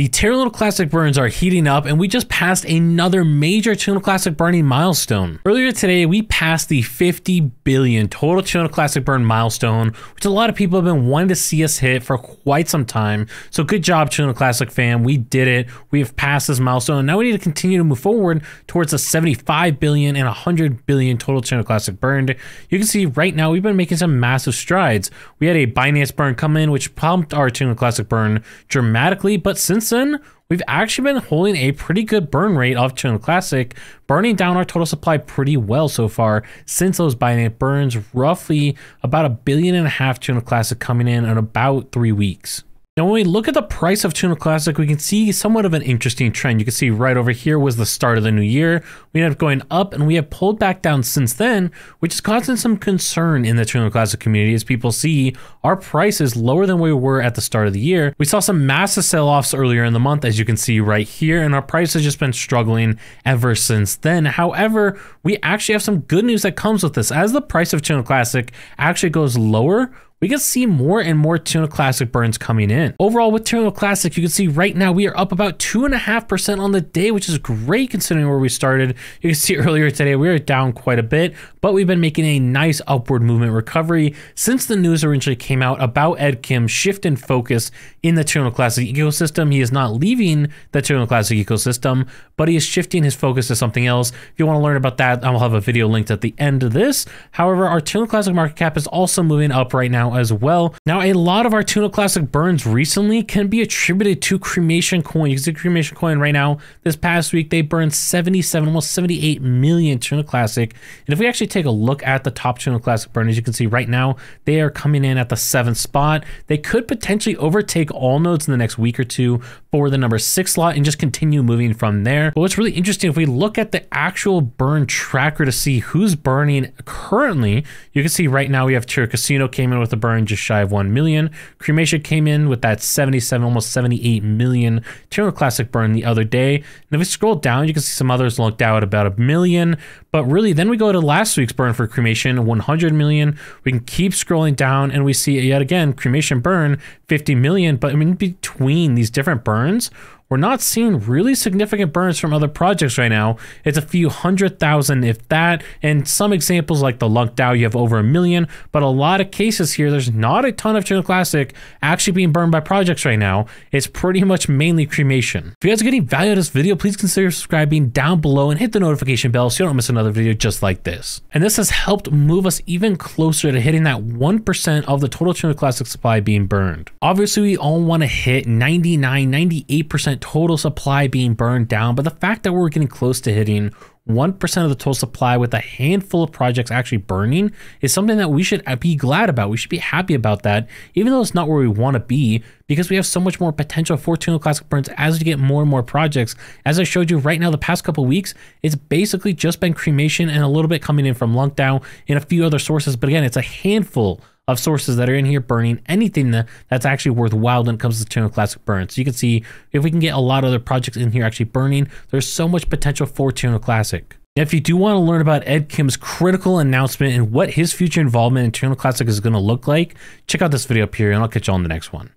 The Terra Luna Classic burns are heating up, and we just passed another major Terra Luna Classic burning milestone. Earlier today, we passed the 50 billion total Terra Luna Classic burn milestone, which a lot of people have been wanting to see us hit for quite some time. So good job, Terra Luna Classic fam. We did it. We have passed this milestone, and now we need to continue to move forward towards the 75 billion and 100 billion total Terra Luna Classic burned. You can see right now we've been making some massive strides. We had a Binance burn come in, which pumped our Terra Luna Classic burn dramatically, but since then, we've actually been holding a pretty good burn rate of Terra Luna Classic, burning down our total supply pretty well so far since those Binance burns, roughly about $1.5 billion Terra Luna Classic coming in about 3 weeks. Now, when we look at the price of Terra Luna Classic, we can see somewhat of an interesting trend. You can see right over here was the start of the new year. We ended up going up and we have pulled back down since then, which is causing some concern in the Terra Luna Classic community as people see our price is lower than we were at the start of the year. We saw some massive sell-offs earlier in the month, as you can see right here, and our price has just been struggling ever since then. However, we actually have some good news that comes with this. As the price of Terra Luna Classic actually goes lower, we can see more and more Terra Luna Classic burns coming in. Overall, with Terra Luna Classic, you can see right now we are up about 2.5% on the day, which is great considering where we started. You can see earlier today we were down quite a bit, but we've been making a nice upward movement recovery since the news originally came out about Ed Kim's shift in focus in the Terra Luna Classic ecosystem. He is not leaving the Terra Luna Classic ecosystem, but he is shifting his focus to something else. If you want to learn about that, I'll have a video linked at the end of this. However, our Terra Luna Classic market cap is also moving up right now as well. Now, a lot of our Terra Luna Classic burns recently can be attributed to Cremation Coin. You can see Cremation Coin right now. This past week, they burned 77, almost 78 million Terra Luna Classic. And if we actually take a look at the top Terra Luna Classic burners, you can see right now they are coming in at the 7th spot. They could potentially overtake all nodes in the next week or two for the number 6 slot and just continue moving from there. But what's really interesting, if we look at the actual burn tracker to see who's burning currently, you can see right now we have Terra Casino came in with a burn just shy of 1 million. Cremation came in with that 77, almost 78 million Terra Luna Classic burn the other day. And if we scroll down, you can see some others looked out about 1 million. But really, then we go to last week's burn for Cremation, 100 million. We can keep scrolling down and we see yet again, Cremation burn, 50 million. But I mean, between these different burns, we're not seeing really significant burns from other projects right now. It's a few 100,000, if that, and some examples like the LUNC DAO, you have over 1 million, but a lot of cases here, there's not a ton of Terra Luna Classic actually being burned by projects right now. It's pretty much mainly Cremation. If you guys are getting value out of this video, please consider subscribing down below and hit the notification bell so you don't miss another video just like this. And this has helped move us even closer to hitting that 1% of the total Terra Luna Classic supply being burned. Obviously, we all want to hit 99, 98% total supply being burned down, but the fact that we're getting close to hitting 1% of the total supply with a handful of projects actually burning is something that we should be glad about. We should be happy about that, even though it's not where we want to be, because we have so much more potential for Terra Luna Classic burns as we get more and more projects. As I showed you right now, the past couple weeks, it's basically just been Cremation and a little bit coming in from LUNC DAO and a few other sources. But again, it's a handful of sources that are in here burning anything that's actually worthwhile when it comes to Terra Luna Classic burns. So you can see if we can get a lot of other projects in here actually burning, there's so much potential for Terra Luna Classic. Now, if you do want to learn about Ed Kim's critical announcement and what his future involvement in Terra Luna Classic is going to look like, check out this video up here and I'll catch you on the next one.